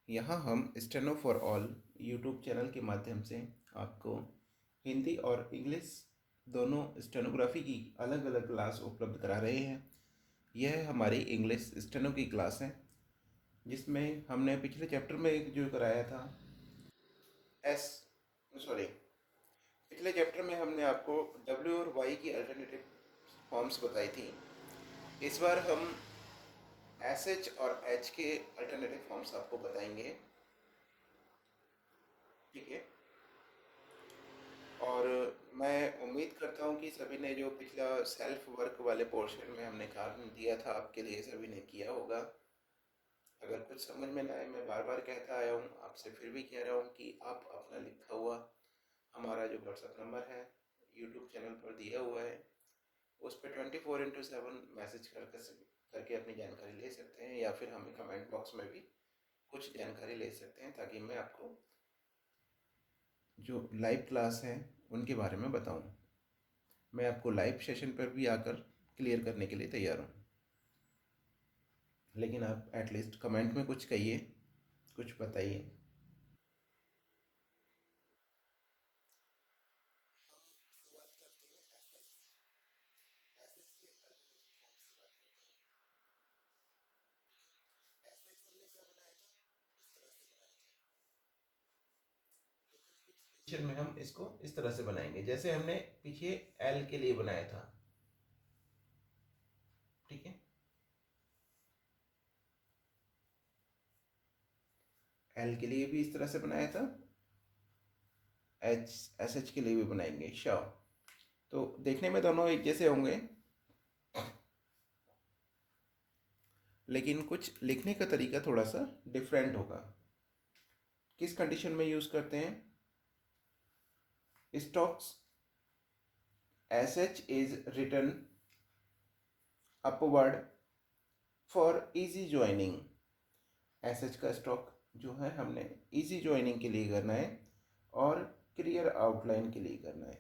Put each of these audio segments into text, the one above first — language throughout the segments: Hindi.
यहाँ हम steno for all YouTube channel के माध्यम से आपको हिंदी और इंग्लिश दोनों स्टेनोग्राफी की अलग अलग क्लास उपलब्ध करा रहे हैं। यह हमारी इंग्लिश स्टेनो की क्लास है, जिसमें हमने पिछले चैप्टर में एक जो कराया था एस सॉरी पिछले चैप्टर में हमने आपको डब्ल्यू और वाई की अल्टरनेटिव फॉर्म्स बताई थी। इस बार हम एस एच और एच के अल्टरनेटिव फॉर्म्स आपको बताएंगे। ठीक है। और मैं उम्मीद करता हूँ कि सभी ने जो पिछला सेल्फ वर्क वाले पोर्शन में हमने काम दिया था आपके लिए सभी ने किया होगा। अगर कुछ समझ में ना आए, मैं बार बार कहता आया हूँ, आपसे फिर भी कह रहा हूँ कि आप अपना लिखा हुआ हमारा जो व्हाट्सएप नंबर है यूट्यूब चैनल पर दिया हुआ है उस पर 24/7 मैसेज करके अपनी जानकारी ले सकते हैं, या फिर हमें कमेंट बॉक्स में भी कुछ जानकारी ले सकते हैं, ताकि मैं आपको जो लाइव क्लास है उनके बारे में बताऊं। मैं आपको लाइव सेशन पर भी आकर क्लियर करने के लिए तैयार हूँ, लेकिन आप एटलीस्ट कमेंट में कुछ कहिए, कुछ बताइए। में हम इसको इस तरह से बनाएंगे जैसे हमने पीछे एल के लिए बनाया था। ठीक है। एल के लिए भी इस तरह से बनाया था, एच एस एच के लिए भी बनाएंगे श्योर। तो देखने में दोनों एक जैसे होंगे, लेकिन कुछ लिखने का तरीका थोड़ा सा डिफरेंट होगा। किस कंडीशन में यूज करते हैं? Stocks S H is written upward for easy joining. S H का स्टॉक जो है हमने इजी ज्वाइनिंग के लिए करना है और क्लियर आउटलाइन के लिए करना है।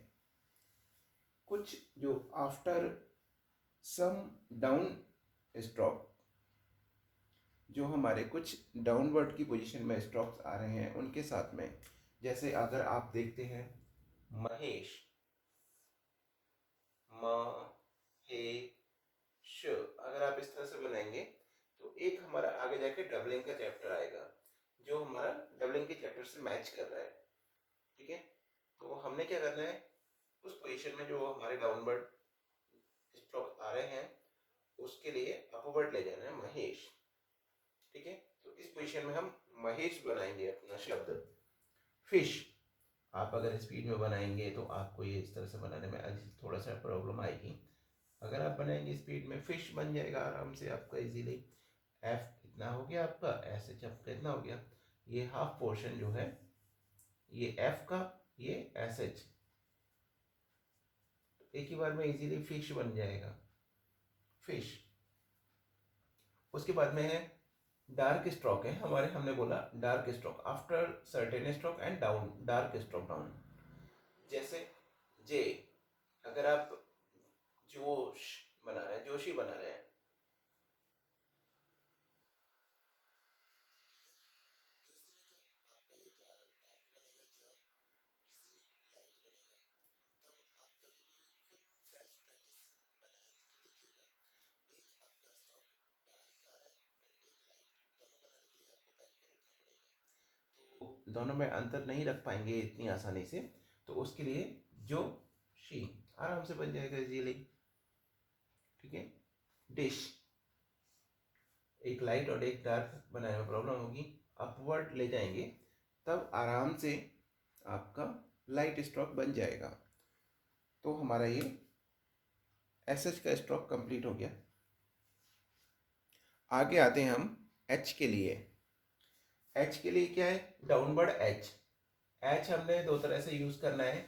कुछ जो आफ्टर सम डाउन स्टॉक, जो हमारे कुछ डाउनवर्ड की पोजीशन में स्टॉक्स आ रहे हैं उनके साथ में, जैसे अगर आप देखते हैं महेश, महेश, अगर आप इस तरह से बनाएंगे तो एक हमारा आगे जाके डबलिंग का चैप्टर आएगा जो हमारा डबलिंग के चैप्टर से मैच कर रहा है। ठीक है। तो हमने क्या करना है, उस पोजीशन में जो हमारे डाउनवर्ड स्ट्रोक आ रहे हैं उसके लिए अपवर्ड ले जाना है महेश। ठीक है। तो इस पोजीशन में हम महेश बनाएंगे अपना शब्द। फिश आप अगर स्पीड में बनाएंगे तो आपको ये इस तरह से बनाने में आज थोड़ा सा प्रॉब्लम आएगी। अगर आप बनाएंगे स्पीड में फिश बन जाएगा आराम से आपका इजीली। एफ कितना हो गया आपका, एस एच आपका कितना हो गया, ये हाफ पोर्शन जो है ये एफ का, ये एस एच, एक ही बार में इजीली फिश बन जाएगा, फिश। उसके बाद में है डार्क स्ट्रोक है हमारे, हमने बोला dark stroke after certain stroke and down, dark stroke down. जैसे जे, अगर आप जोश बना रहे हैं, जोशी बना रहे हैं, दोनों में अंतर नहीं रख पाएंगे इतनी आसानी से, तो उसके लिए जो शी आराम से बन जाएगा इजीली। ठीक है। डिश, एक लाइट और एक डार्क बनाने में प्रॉब्लम होगी, अपवर्ड ले जाएंगे तब आराम से आपका लाइट स्ट्रोक बन जाएगा। तो हमारा ये एस एच का स्ट्रोक कंप्लीट हो गया। आगे आते हैं हम एच के लिए। एच के लिए क्या है, डाउनवर्ड एच। एच हमने दो तरह से यूज करना है।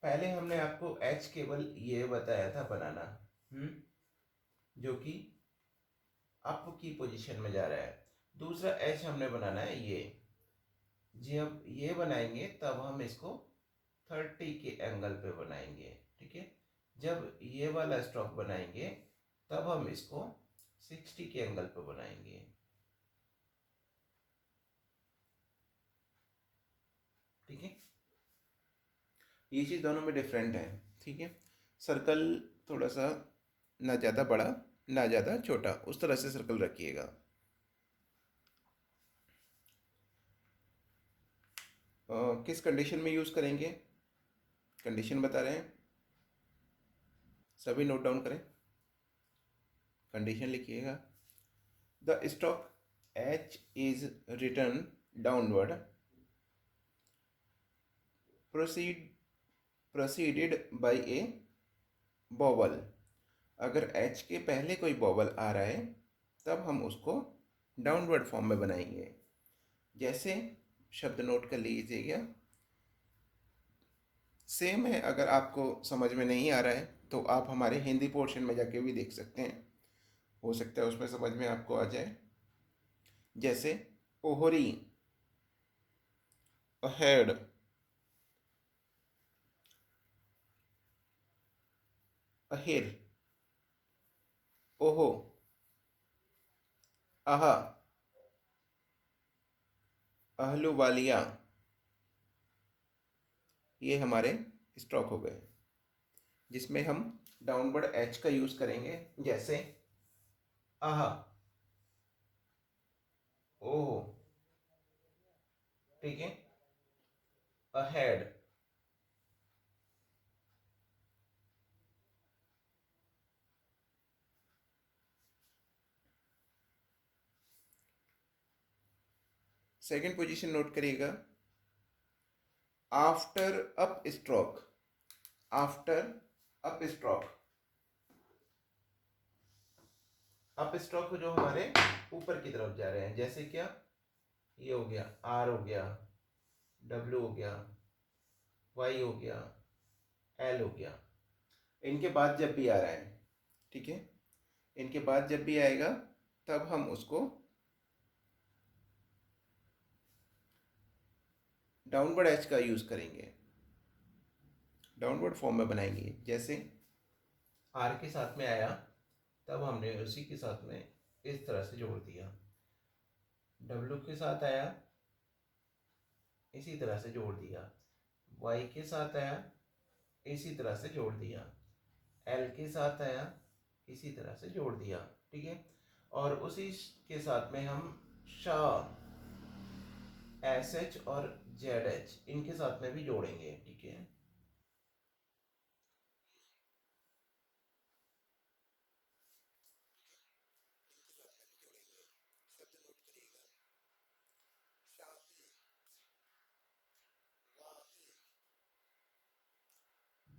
पहले हमने आपको एच केवल ये बताया था बनाना, जो कि अप की पोजीशन में जा रहा है। दूसरा एच हमने बनाना है ये, जब ये बनाएंगे तब हम इसको 30 के एंगल पे बनाएंगे। ठीक है। जब ये वाला स्ट्रोक बनाएंगे तब हम इसको 60 के एंगल पे बनाएंगे। ठीक है, ये चीज़ दोनों में डिफरेंट है। ठीक है, सर्कल थोड़ा सा ना ज़्यादा बड़ा ना ज़्यादा छोटा, उस तरह से सर्कल रखिएगा। किस कंडीशन में यूज़ करेंगे, कंडीशन बता रहे हैं, सभी नोट डाउन करें, कंडीशन लिखिएगा। The stroke H is return downward proceeded by a bobble. अगर एच के पहले कोई बॉबल आ रहा है तब हम उसको डाउनवर्ड फॉर्म में बनाएंगे। जैसे शब्द नोट कर लीजिएगा, सेम है। अगर आपको समझ में नहीं आ रहा है तो आप हमारे हिंदी पोर्शन में जाके भी देख सकते हैं, हो सकता है उसमें समझ में आपको आ जाए। जैसे ओहरी, अहेड, अहिर, ओहो, आहा, अहलुवालिया, ये हमारे स्ट्रोक हो गए जिसमें हम डाउनवर्ड एच का यूज करेंगे। जैसे आहा, ओहो, ठीक है, अहेड, सेकंड पोजीशन नोट करिएगा, after up stroke, after up stroke, up stroke जो हमारे ऊपर की तरफ जा रहे हैं। जैसे क्या, ये हो गया, आर हो गया, डब्ल्यू हो गया, वाई हो गया, एल हो गया। इनके बाद जब भी आ रहा है, ठीक है, इनके बाद जब भी आएगा तब हम उसको डाउनवर्ड एच का यूज करेंगे, डाउनवर्ड फॉर्म में बनाएंगे। जैसे आर के साथ में आया तब हमने उसी के साथ में इस तरह से जोड़ दिया, डब्ल्यू के साथ आया इसी तरह से जोड़ दिया, वाई के साथ आया इसी तरह से जोड़ दिया, एल के साथ आया इसी तरह से जोड़ दिया। ठीक है, और उसी के साथ में हम शाह, एस एच और जेड एच इनके साथ में भी जोड़ेंगे। ठीक है,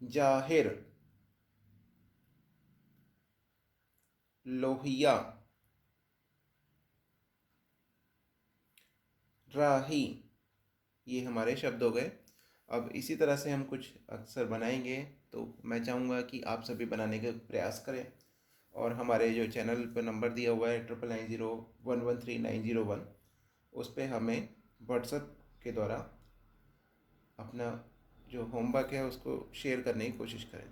जाहिर, लोहिया, राही, ये हमारे शब्द हो गए। अब इसी तरह से हम कुछ अक्सर बनाएंगे, तो मैं चाहूँगा कि आप सभी बनाने का प्रयास करें। और हमारे जो चैनल पर नंबर दिया हुआ है 9990113901, उस पर हमें व्हाट्सएप के द्वारा अपना जो होमवर्क है उसको शेयर करने की कोशिश करें।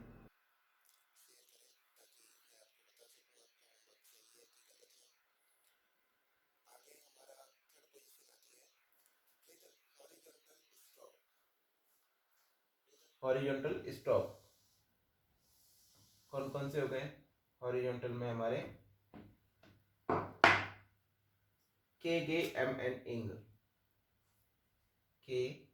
हॉरिजॉन्टल स्टॉक कौन कौन से हो गए, हॉरिजॉन्टल में हमारे के गे एम एन इंग, के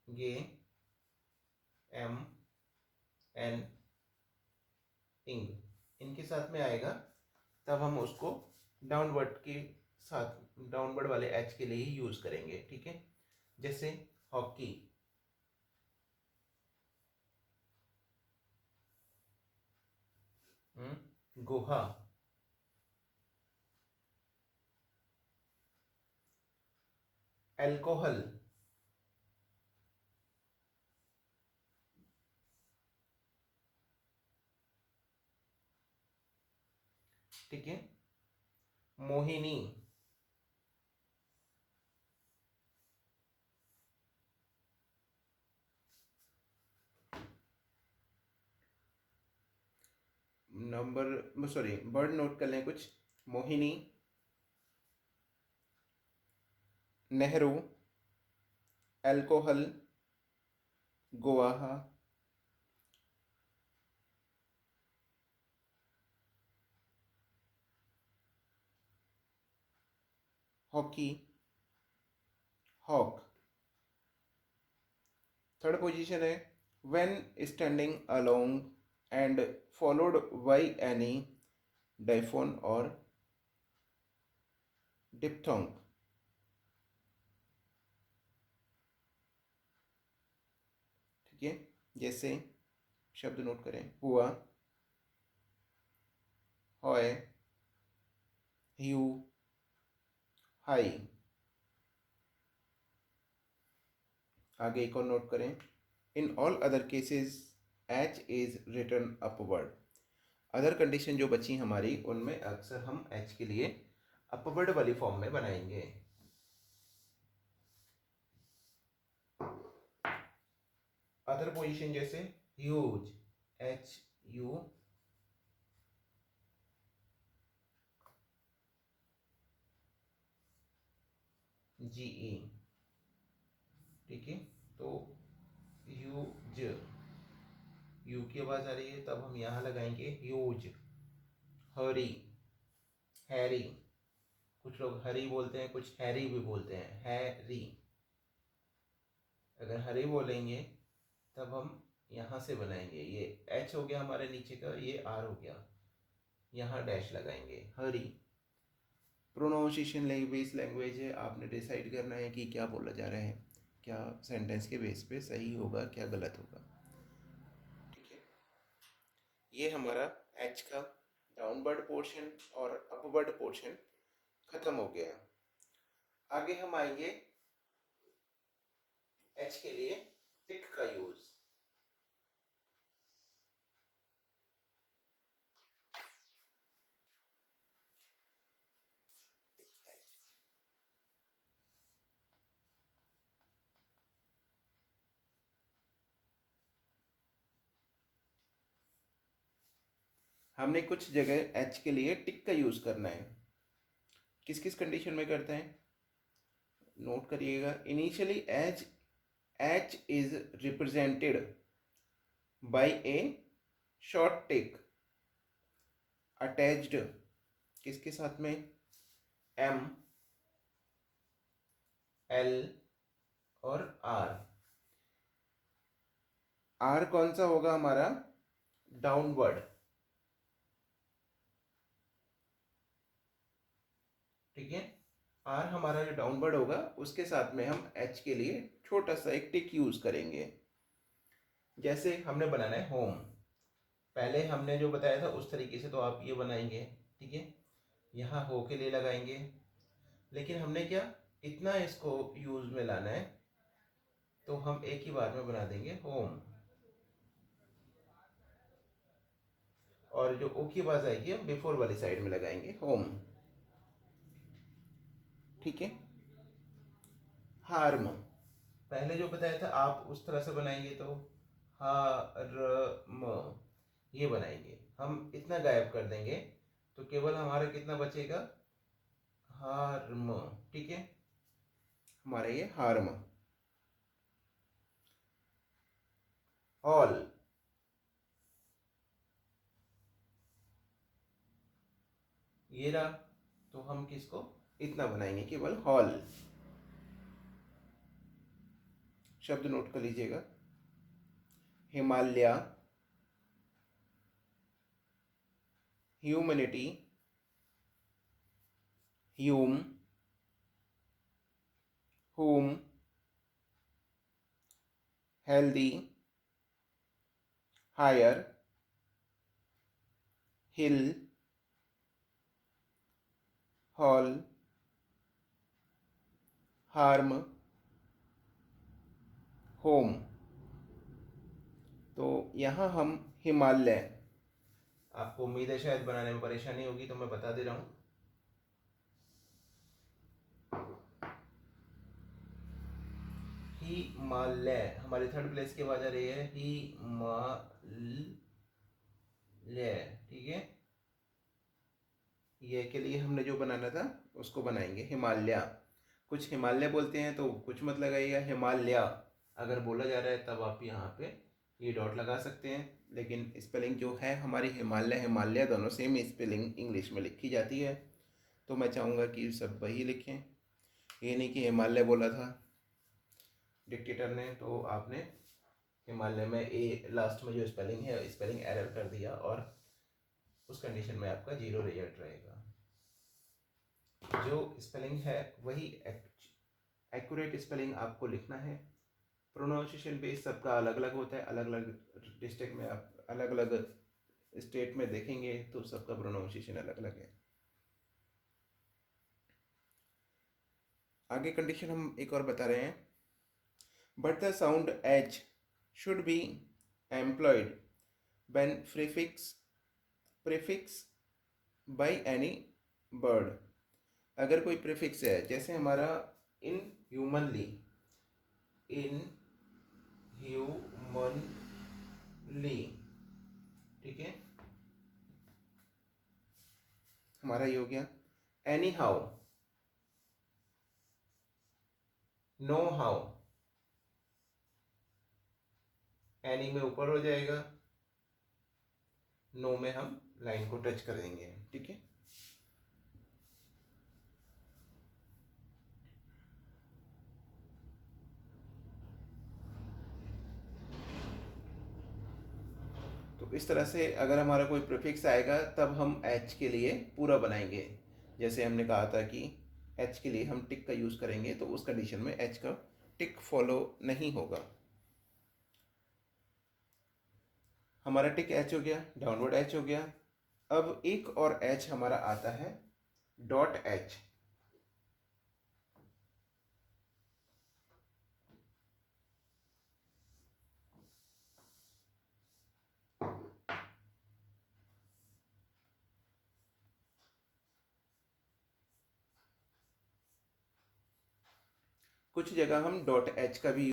गे एम एन इंग, इनके साथ में आएगा तब हम उसको डाउनवर्ड के साथ, डाउनवर्ड वाले एच के लिए ही यूज करेंगे। ठीक है, जैसे हॉकी, गुहा, एल्कोहल, ठीक है, Mohini, number sorry word note कर लें कुछ। Mohini, Nehru, alcohol, Guha, hockey, hawk. Third position है when standing along and followed by any diphone और डिप्थोंग। ठीक है, जैसे शब्द नोट करें, हुआ, हॉय, ह्यू, हाई। आगे एक और नोट करें, in all other cases H is return upward. Other condition जो बची हमारी उनमें अक्सर हम एच के लिए अपवर्ड वाली फॉर्म में बनाएंगे। अदर पोजीशन जैसे ह्यूज, एच यू जी ई। ठीक है, तो ह्यूज, यू की आवाज आ रही है तब हम यहां लगाएंगे ह्यूज। हरी, हैरी, कुछ लोग हरी बोलते हैं, कुछ हैरी भी बोलते हैं, हैरी। अगर हरी बोलेंगे तब हम यहाँ से बनाएंगे, ये एच हो गया हमारे नीचे का, ये आर हो गया, यहाँ डैश लगाएंगे, हरी। प्रोनाउंसिएशन लैंग्वेज है, आपने डिसाइड करना है कि क्या बोला जा रहा है, क्या सेंटेंस के बेस पे सही होगा, क्या गलत होगा। ठीक है, ये हमारा एच का डाउनवर्ड पोर्शन और अपवर्ड पोर्शन खत्म हो गया। आगे हम आएंगे एच के लिए टिक का यूज। हमने कुछ जगह एच के लिए टिक का यूज करना है। किस किस कंडीशन में करते हैं नोट करिएगा। Initially H H is represented by A short tick attached किसके साथ में, एम, एल और आर। आर कौन सा होगा हमारा, डाउनवर्ड। ठीक है, आर हमारा जो डाउनवर्ड होगा उसके साथ में हम एच के लिए छोटा सा एक टिक यूज करेंगे। जैसे हमने बनाना है होम, पहले हमने जो बताया था उस तरीके से तो आप ये बनाएंगे। ठीक है, यहाँ हो के लिए लगाएंगे, लेकिन हमने क्या इतना इसको यूज में लाना है तो हम एक ही बार में बना देंगे होम, और जो ओ की आवाज आएगी हम बिफोर वाली साइड में लगाएंगे होम। ठीक है, हार्म, पहले जो बताया था आप उस तरह से बनाएंगे तो हारम ये बनाएंगे, हम इतना गायब कर देंगे तो केवल हमारा कितना बचेगा, हार्म। ठीक है, हमारा ये हार्म। ऑल, ये रहा, तो हम किसको इतना बनाएंगे, केवल हॉल। शब्द नोट कर लीजिएगा, Himalaya, humanity, Hume, whom, healthy, higher, hill, hall, harm, home। तो यहाँ हम हिमालय, आपको उम्मीद है शायद बनाने में परेशानी होगी तो मैं बता दे रहा हूँ। हिमालय हमारी थर्ड प्लेस की आवाज आ रही है, हिमालय। ले, ठीक है। ये के लिए हमने जो बनाना था उसको बनाएंगे हिमालय। कुछ हिमालय बोलते हैं तो कुछ मत लगाइएगा, हिमालय अगर बोला जा रहा है तब आप यहाँ पे ये डॉट लगा सकते हैं। लेकिन स्पेलिंग जो है हमारी हिमालय हिमालय दोनों सेम स्पेलिंग इंग्लिश में लिखी जाती है, तो मैं चाहूँगा कि सब वही लिखें। ये नहीं कि हिमालय बोला था डिक्टेटर ने तो आपने हिमालय में ए लास्ट में जो स्पेलिंग है स्पेलिंग एरर कर दिया, और उस कंडीशन में आपका 0 रिजल्ट रहेगा। जो स्पेलिंग है वही एक्यूरेट स्पेलिंग आपको लिखना है। प्रोनाउंसिएशन बेस सबका अलग अलग होता है, अलग अलग डिस्ट्रिक्ट में आप अलग अलग स्टेट में देखेंगे तो सबका प्रोनाउंसिएशन अलग अलग है। आगे कंडीशन हम एक और बता रहे हैं, but the sound H should be employed when prefix by any word. अगर कोई प्रीफिक्स है, जैसे हमारा इन ह्यूमनली, इन ह्यूमनली, ठीक है, हमारा ये हो गया। Any how, know how, any में ऊपर हो जाएगा, नो में हम लाइन को टच कर देंगे, ठीक है। तो इस तरह से अगर हमारा कोई प्रीफिक्स आएगा तब हम एच के लिए पूरा बनाएंगे। जैसे हमने कहा था कि एच के लिए हम टिक का यूज़ करेंगे, तो उस कंडीशन में एच का टिक फॉलो नहीं होगा। हमारा टिक एच हो गया, डाउनवर्ड एच हो गया। अब एक और एच हमारा आता है, डॉट एच। कुछ जगह हम डॉट एच का भी